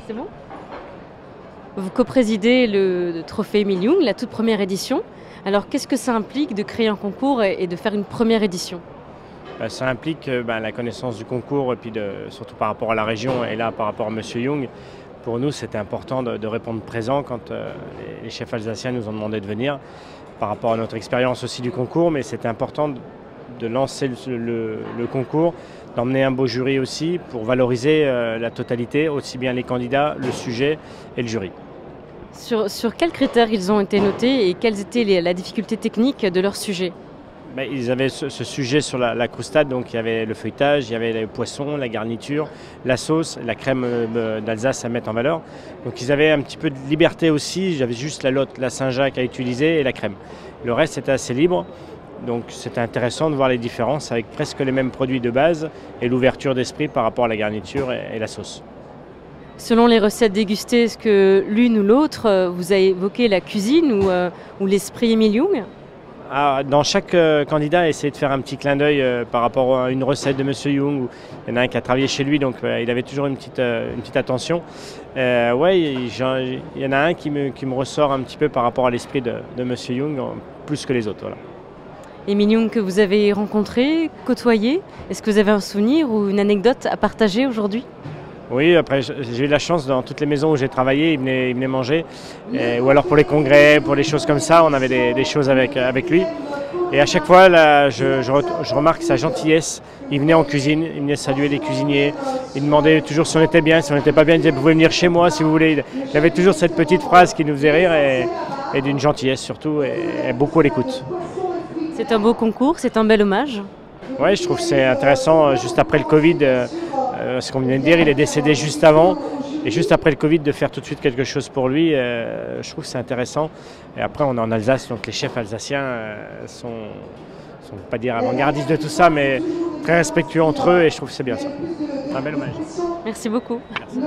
C'est bon? Vous coprésidez le trophée Émile Young, la toute première édition. Alors qu'est-ce que ça implique de créer un concours et de faire une première édition? Ça implique la connaissance du concours et puis surtout par rapport à la région et là par rapport à Monsieur Young. Pour nous, c'était important de répondre présent quand les chefs alsaciens nous ont demandé de venir par rapport à notre expérience aussi du concours, mais c'était important de lancer le concours, d'emmener un beau jury aussi pour valoriser la totalité, aussi bien les candidats, le sujet et le jury. Sur quels critères ils ont été notés et quelles étaient la difficulté technique de leur sujet? Ils avaient ce sujet sur la croustade, donc il y avait le feuilletage, il y avait les poissons, la garniture, la sauce, la crème d'Alsace à mettre en valeur. Donc ils avaient un petit peu de liberté aussi, j'avais juste la lotte, la Saint-Jacques à utiliser et la crème. Le reste était assez libre, donc c'était intéressant de voir les différences avec presque les mêmes produits de base et l'ouverture d'esprit par rapport à la garniture et la sauce. Selon les recettes dégustées, est-ce que l'une ou l'autre vous a évoqué la cuisine ou l'esprit Émile Young? Dans chaque candidat a essayé de faire un petit clin d'œil par rapport à une recette de Monsieur Young. Il y en a un qui a travaillé chez lui, donc il avait toujours une petite attention. Il y en a un qui me ressort un petit peu par rapport à l'esprit de Monsieur Young, plus que les autres. Voilà. Émile Young que vous avez rencontré, côtoyé, est-ce que vous avez un souvenir ou une anecdote à partager aujourd'hui? Oui, après j'ai eu la chance dans toutes les maisons où j'ai travaillé, il venait manger, ou alors pour les congrès, pour les choses comme ça, on avait des choses avec lui. Et à chaque fois, là, je remarque sa gentillesse. Il venait en cuisine, il venait saluer les cuisiniers, il demandait toujours si on était bien, si on n'était pas bien, il disait vous pouvez venir chez moi si vous voulez. Il avait toujours cette petite phrase qui nous faisait rire et d'une gentillesse surtout, et beaucoup à l'écoute. C'est un beau concours, c'est un bel hommage. Oui, je trouve que c'est intéressant, juste après le Covid, ce qu'on vient de dire, il est décédé juste avant, et juste après le Covid, de faire tout de suite quelque chose pour lui, je trouve que c'est intéressant. Et après, on est en Alsace, donc les chefs alsaciens sont pas dire avant-gardistes de tout ça, mais très respectueux entre eux, et je trouve que c'est bien ça. Un bel hommage. Merci beaucoup. Merci.